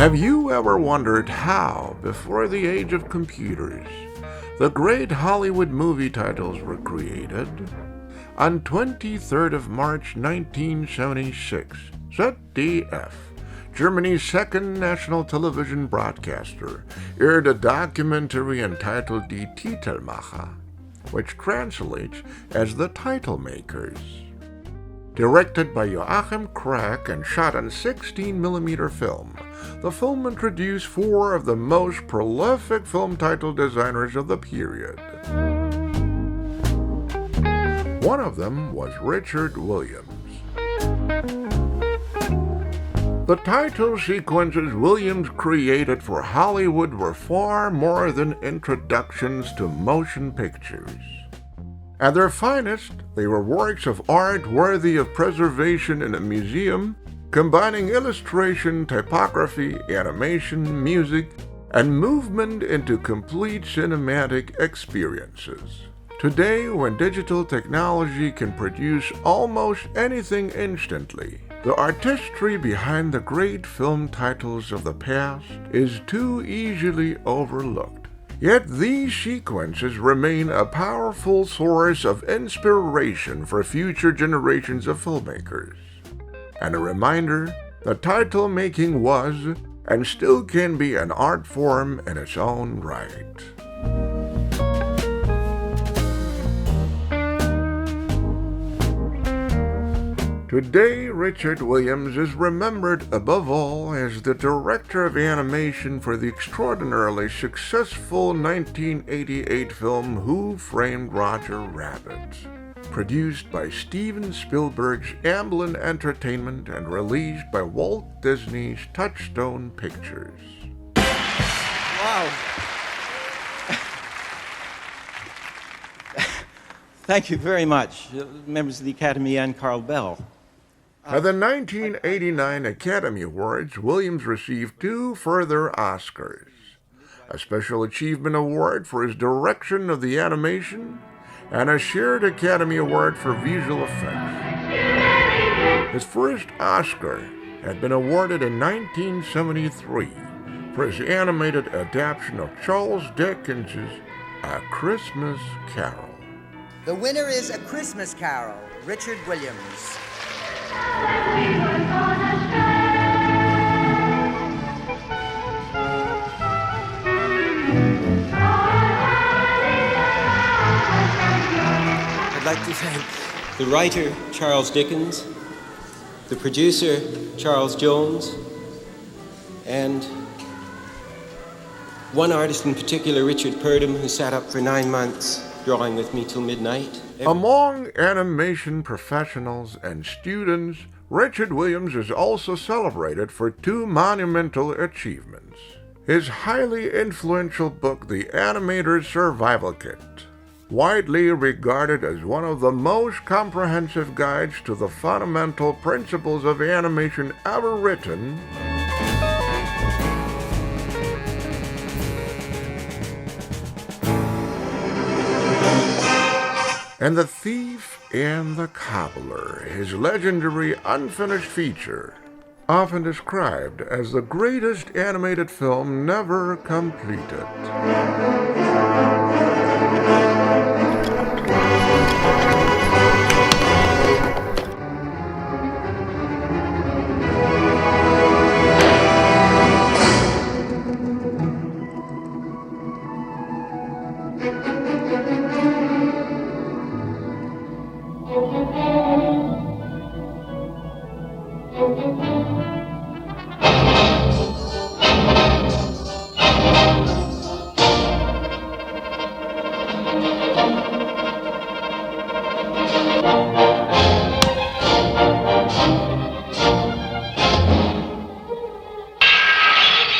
Have you ever wondered how, before the age of computers, the great Hollywood movie titles were created? On 23rd of March 1976, ZDF, Germany's second national television broadcaster, aired a documentary entitled Die Titelmacher, which translates as The Titlemakers. Directed by Joachim Kreck and shot on 16mm film, the film introduced four of the most prolific film title designers of the period. One of them was Richard Williams. The title sequences Williams created for Hollywood were far more than introductions to motion pictures. At their finest, they were works of art worthy of preservation in a museum, combining illustration, typography, animation, music, and movement into complete cinematic experiences. Today, when digital technology can produce almost anything instantly, the artistry behind the great film titles of the past is too easily overlooked. Yet these sequences remain a powerful source of inspiration for future generations of filmmakers, and a reminder that title making was and still can be an art form in its own right. Today, Richard Williams is remembered above all as the director of animation for the extraordinarily successful 1988 film Who Framed Roger Rabbit, produced by Steven Spielberg's Amblin Entertainment and released by Walt Disney's Touchstone Pictures. Wow. Thank you very much, members of the Academy and Carl Bell. At the 1989 Academy Awards, Williams received two further Oscars: a Special Achievement Award for his direction of the animation, and a shared Academy Award for visual effects. His first Oscar had been awarded in 1973 for his animated adaptation of Charles Dickens's A Christmas Carol. The winner is A Christmas Carol, Richard Williams. I'd like to thank the writer, Charles Dickens, the producer, Charles Jones, and one artist in particular, Richard Purdom, who sat up for 9 months drawing with me till midnight. Among animation professionals and students, Richard Williams is also celebrated for two monumental achievements: his highly influential book, The Animator's Survival Kit, widely regarded as one of the most comprehensive guides to the fundamental principles of animation ever written, and The Thief and the Cobbler, his legendary unfinished feature, often described as the greatest animated film never completed.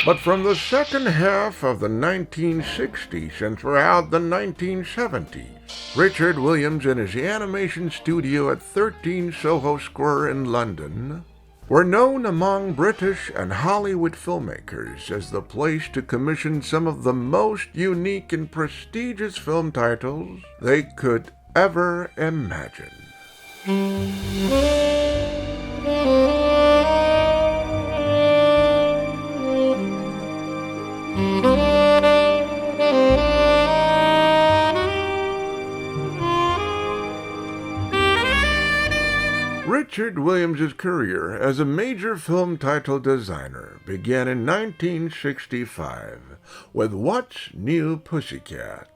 But from the second half of the 1960s and throughout the 1970s, Richard Williams and his animation studio at 13 Soho Square in London were known among British and Hollywood filmmakers as the place to commission some of the most unique and prestigious film titles they could ever imagine. Richard Williams's career as a major film title designer began in 1965 with What's New, Pussycat?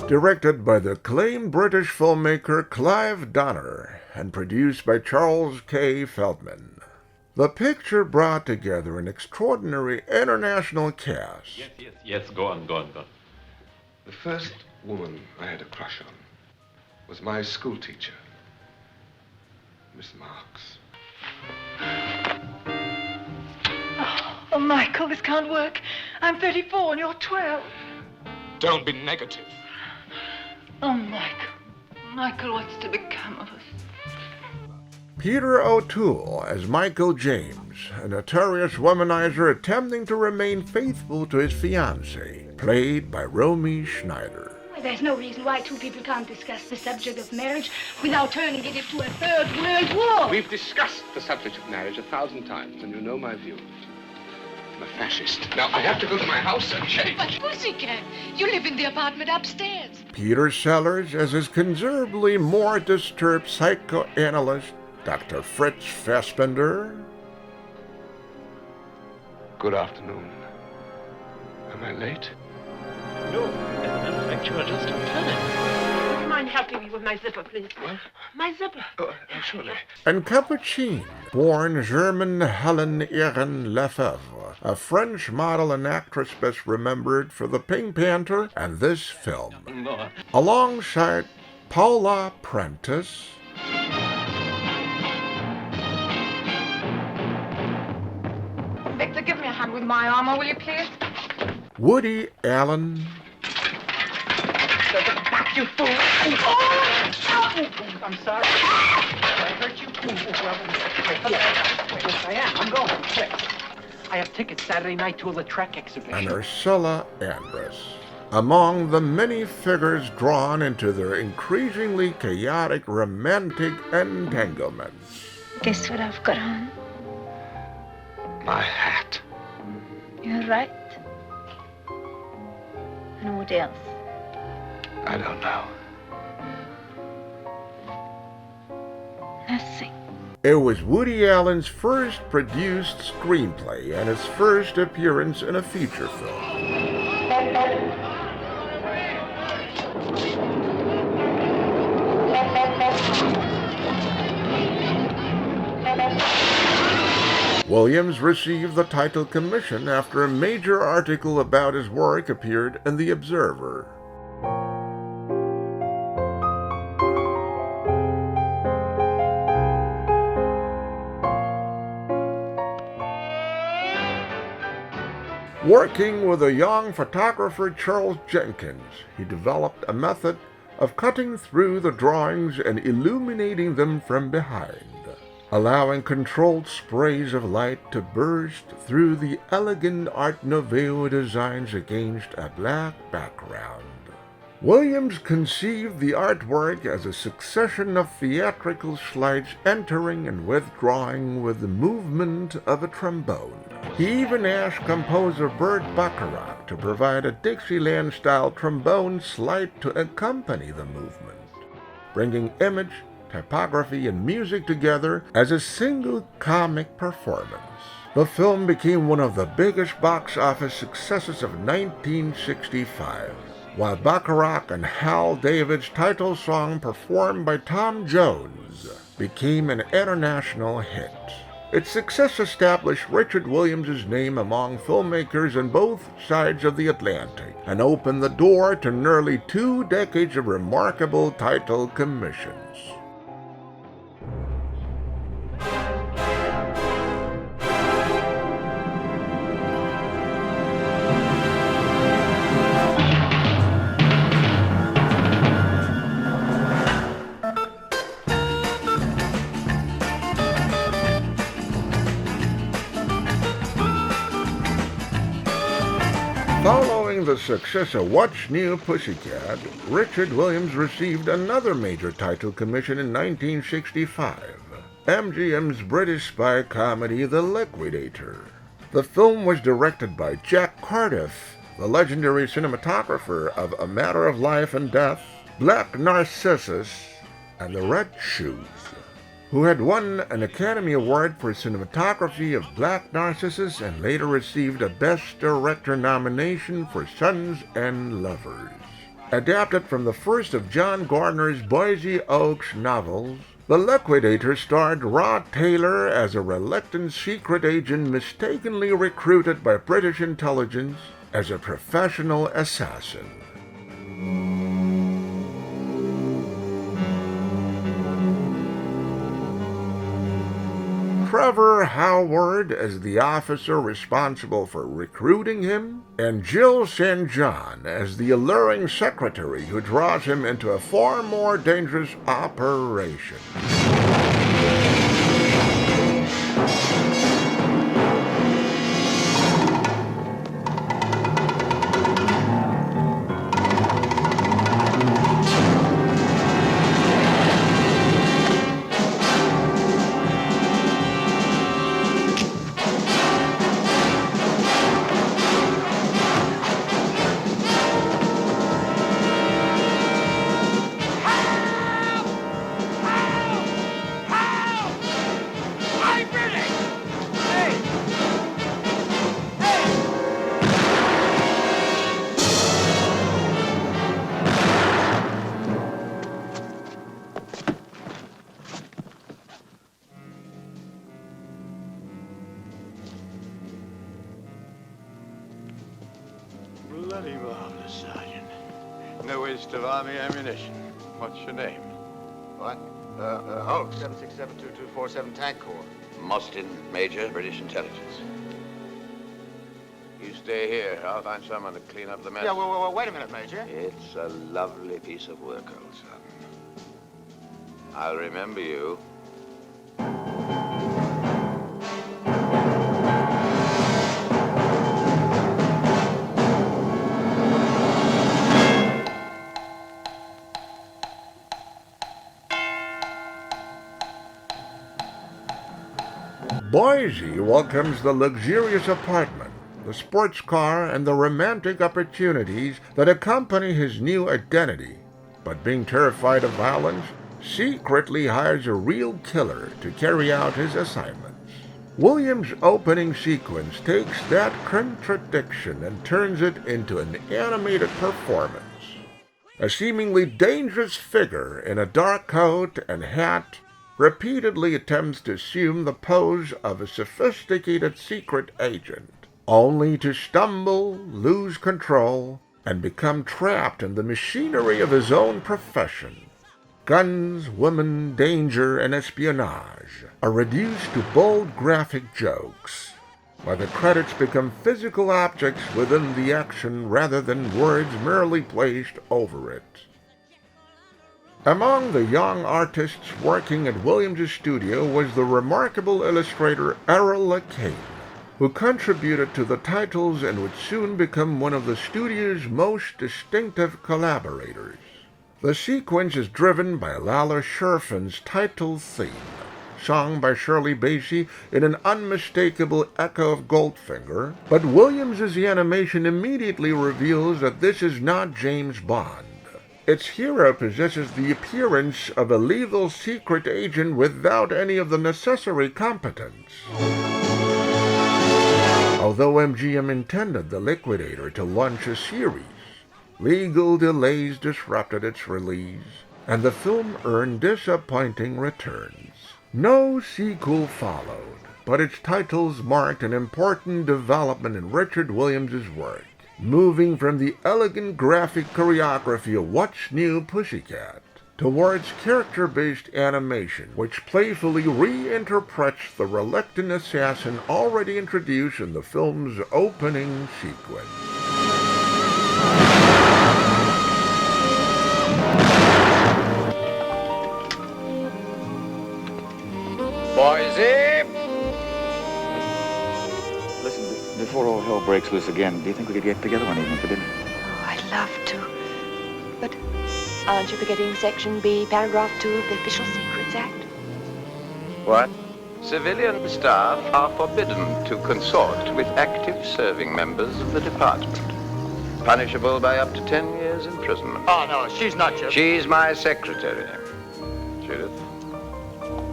Directed by the acclaimed British filmmaker Clive Donner and produced by Charles K. Feldman. The picture brought together an extraordinary international cast. Yes, go on. The first woman I had a crush on was my school teacher, Miss Marks. Oh, Michael, this can't work. I'm 34 and you're 12. Don't be negative. Oh, Michael. Michael, what's to become of us? Peter O'Toole as Michael James, a notorious womanizer attempting to remain faithful to his fiancée, played by Romy Schneider. There's no reason why two people can't discuss the subject of marriage without turning it into a third world war. We've discussed the subject of marriage 1,000 times, and you know my view. I'm a fascist. Now, I have to go to my house and change. But Pussycat, you live in the apartment upstairs. Peter Sellers as his considerably more disturbed psychoanalyst, Dr. Fritz Fassbender. Good afternoon. Am I late? No, as a matter of fact, you are just on time. Would you mind helping me with my zipper, please? What? My zipper. Oh, surely. And Capucine, born German Helen Irene Lefebvre, a French model and actress best remembered for The Pink Panther and this film, alongside Paula Prentice, Victor, give me a hand with my armor, will you, please? Woody Allen, Back, you fool! Oh! I'm sorry. I hurt you. Yes, I am. I'm going. Quick. I have tickets Saturday night to a Lautrec exhibition. and Ursula Andress, among the many figures drawn into their increasingly chaotic romantic entanglements. Guess what I've got on? My hat. You're right. And what else? I don't know. Nothing. It was Woody Allen's first produced screenplay and his first appearance in a feature film. Williams received the title commission after a major article about his work appeared in The Observer. Working with a young photographer, Charles Jenkins, he developed a method of cutting through the drawings and illuminating them from behind, allowing controlled sprays of light to burst through the elegant Art Nouveau designs against a black background. Williams conceived the artwork as a succession of theatrical slides entering and withdrawing with the movement of a trombone. He even asked composer Burt Bacharach to provide a Dixieland-style trombone slide to accompany the movement, bringing image, typography, and music together as a single comic performance. The film became one of the biggest box office successes of 1965, while Bacharach and Hal David's title song, performed by Tom Jones, became an international hit. Its success established Richard Williams' name among filmmakers on both sides of the Atlantic and opened the door to nearly 2 decades of remarkable title commissions. Following the success of What's New, Pussycat, Richard Williams received another major title commission in 1965, MGM's British spy comedy The Liquidator. The film was directed by Jack Cardiff, the legendary cinematographer of A Matter of Life and Death, Black Narcissus, and The Red Shoes, who had won an Academy Award for cinematography of Black Narcissus and later received a Best Director nomination for Sons and Lovers. Adapted from the first of John Gardner's Boise Oaks novels, The Liquidator starred Rod Taylor as a reluctant secret agent mistakenly recruited by British intelligence as a professional assassin. Trevor Howard as the officer responsible for recruiting him, and Jill St. John as the alluring secretary who draws him into a far more dangerous operation. Bloody marvelous, Sergeant. No waste of army ammunition. What's your name? What? Hulk, 7672247 Tank Corps. Mostyn, Major, British Intelligence. You stay here. I'll find someone to clean up the mess. Yeah, well, wait a minute, Major. It's a lovely piece of work, old son. I'll remember you. Boise welcomes the luxurious apartment, the sports car, and the romantic opportunities that accompany his new identity. But being terrified of violence, secretly hires a real killer to carry out his assignments. Williams' opening sequence takes that contradiction and turns it into an animated performance. A seemingly dangerous figure in a dark coat and hat repeatedly attempts to assume the pose of a sophisticated secret agent, only to stumble, lose control, and become trapped in the machinery of his own profession. Guns, women, danger, and espionage are reduced to bold graphic jokes, while the credits become physical objects within the action rather than words merely placed over it. Among the young artists working at Williams' studio was the remarkable illustrator Errol LeCain, who contributed to the titles and would soon become one of the studio's most distinctive collaborators. The sequence is driven by Lala Scherfen's title theme, sung by Shirley Bassey in an unmistakable echo of Goldfinger, but Williams' animation immediately reveals that this is not James Bond. Its hero possesses the appearance of a lethal secret agent without any of the necessary competence. Although MGM intended The Liquidator to launch a series, legal delays disrupted its release, and the film earned disappointing returns. No sequel followed, but its titles marked an important development in Richard Williams' work, moving from the elegant graphic choreography of What's New, Pussycat towards character-based animation, which playfully reinterprets the reluctant assassin already introduced in the film's opening sequence. Boise! Listen, before all hell breaks loose again, do you think we could get together one evening for dinner? Oh, I'd love to. But aren't you forgetting Section B, Paragraph 2 of the Official Secrets Act? What? Civilian staff are forbidden to consort with active serving members of the department. punishable by up to 10 years imprisonment. Oh, no, she's not your... She's my secretary. Judith.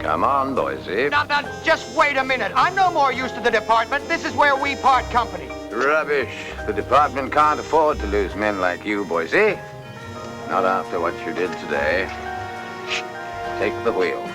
Come on, Boise. Now, just wait a minute. I'm no more used to the department. This is where we part company. Rubbish. The department can't afford to lose men like you, Boise. Not after what you did today. Take the wheel.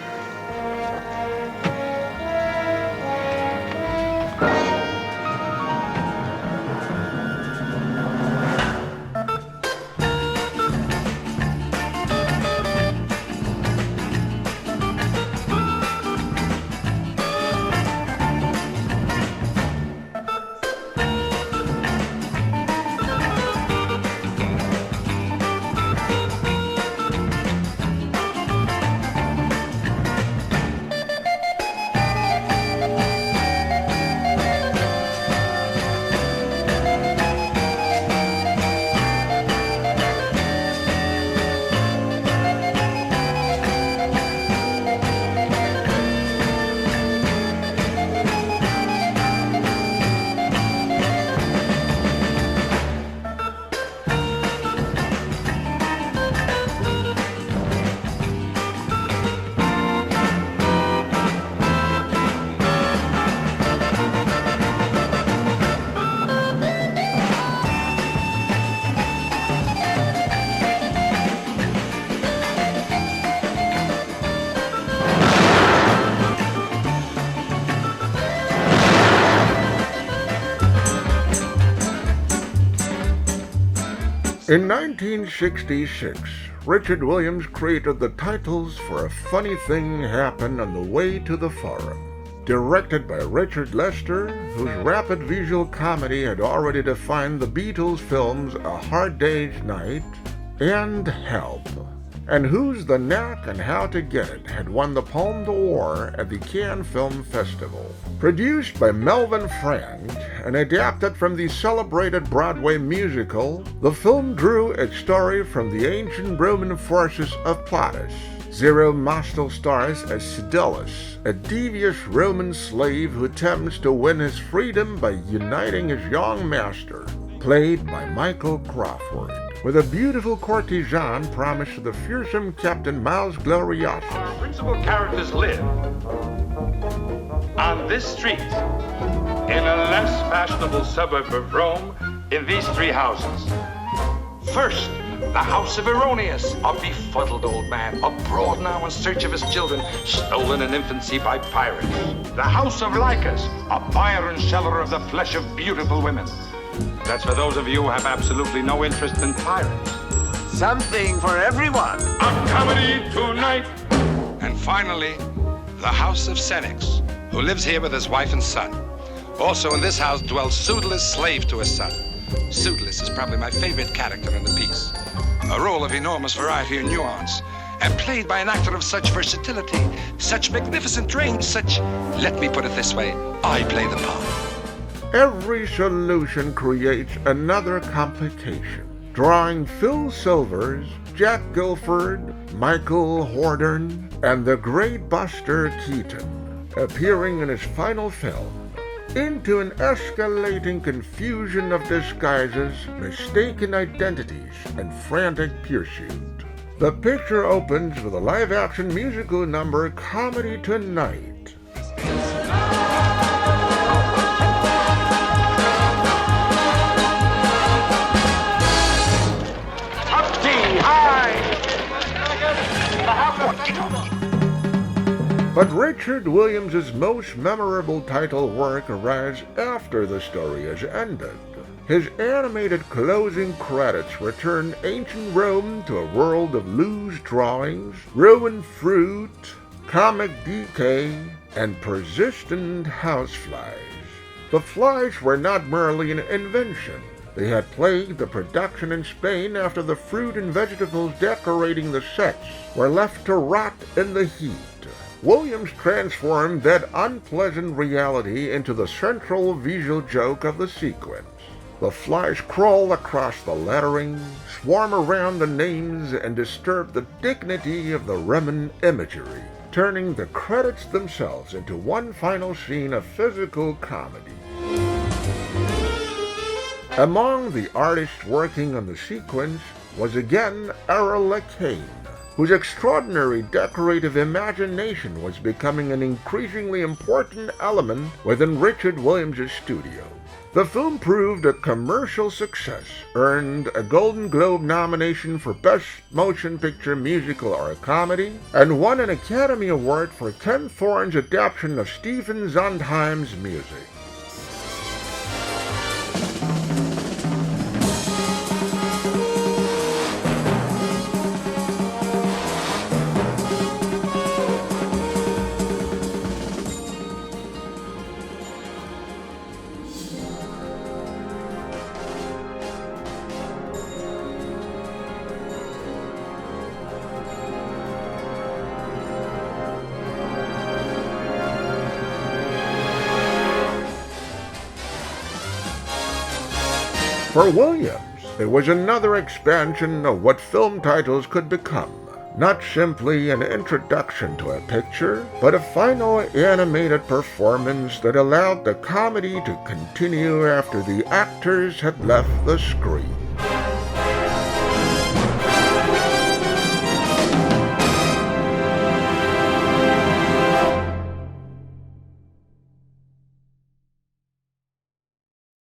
In 1966, Richard Williams created the titles for A Funny Thing Happened on the Way to the Forum. Directed by Richard Lester, whose rapid visual comedy had already defined the Beatles films A Hard Day's Night and Help, and whose The Knack and How to Get It had won the Palme d'Or at the Cannes Film Festival. Produced by Melvin Frank and adapted from the celebrated Broadway musical, the film drew its story from the ancient Roman forces of Plautus. Zero Mostel stars as Sidellus, a devious Roman slave who attempts to win his freedom by uniting his young master, played by Michael Crawford, with a beautiful courtesan promised to the fearsome Captain Miles Gloriosus. Our principal characters live on this street, in a less fashionable suburb of Rome, in these three houses. First, the house of Erroneus, a befuddled old man, abroad now in search of his children, stolen in infancy by pirates. The house of Lycus, a buyer and seller of the flesh of beautiful women. That's for those of you who have absolutely no interest in pirates. Something for everyone. A comedy tonight. And finally, the house of Senex, who lives here with his wife and son. Also in this house dwells Pseudolus, slave to his son. Pseudolus is probably my favorite character in the piece. A role of enormous variety and nuance, and played by an actor of such versatility, such magnificent range, such, let me put it this way, I play the part. Every solution creates another complication, drawing Phil Silvers, Jack Guilford, Michael Hordern, and the great Buster Keaton, appearing in his final film, into an escalating confusion of disguises, mistaken identities, and frantic pursuit. The picture opens with a live-action musical number, Comedy Tonight. Up D, high! But Richard Williams's most memorable title work arrives after the story has ended. His animated closing credits return ancient Rome to a world of loose drawings, ruined fruit, comic decay, and persistent houseflies. The flies were not merely an invention. They had plagued the production in Spain after the fruit and vegetables decorating the sets were left to rot in the heat. Williams transformed that unpleasant reality into the central visual joke of the sequence. The flies crawl across the lettering, swarm around the names, and disturb the dignity of the Roman imagery, turning the credits themselves into one final scene of physical comedy. Among the artists working on the sequence was again Errol Kane, whose extraordinary decorative imagination was becoming an increasingly important element within Richard Williams' studio. The film proved a commercial success, earned a Golden Globe nomination for Best Motion Picture Musical or Comedy, and won an Academy Award for Ken Thorne's adaptation of Stephen Sondheim's music. For Williams, it was another expansion of what film titles could become. Not simply an introduction to a picture, but a final animated performance that allowed the comedy to continue after the actors had left the screen.